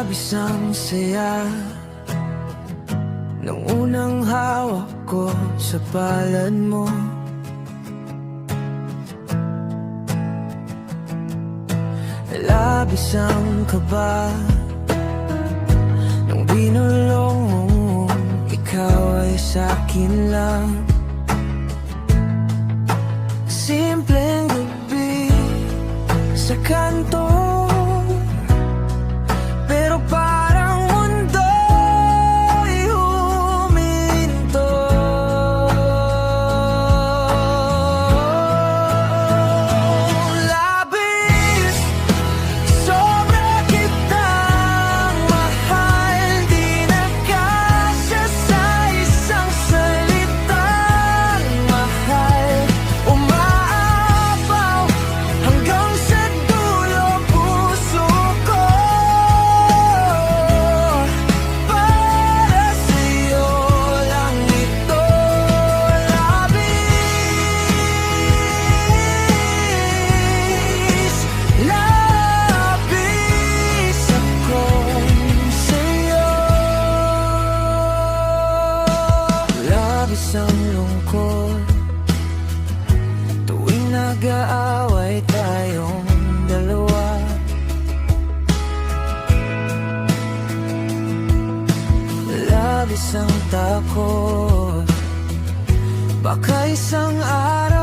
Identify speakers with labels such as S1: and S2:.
S1: Labis ang saya nung unang hawak ko sa palad mo. Labis ang kaba nung binulong mo ikaw ay sa'kin lang. Simpleng gabi sa kanto, pero parang mundo'y huminto. Labis, sobra kitang mahal, di na kasya sa isang salitang mahal. Umaapaw hanggang sa dulo puso ko, para sa'yo lang ito. Labis, labis akong sa'yo. Labis ang lungkot tuwing nag-aaway tayong dalawa. Labis ang takot, baka isang araw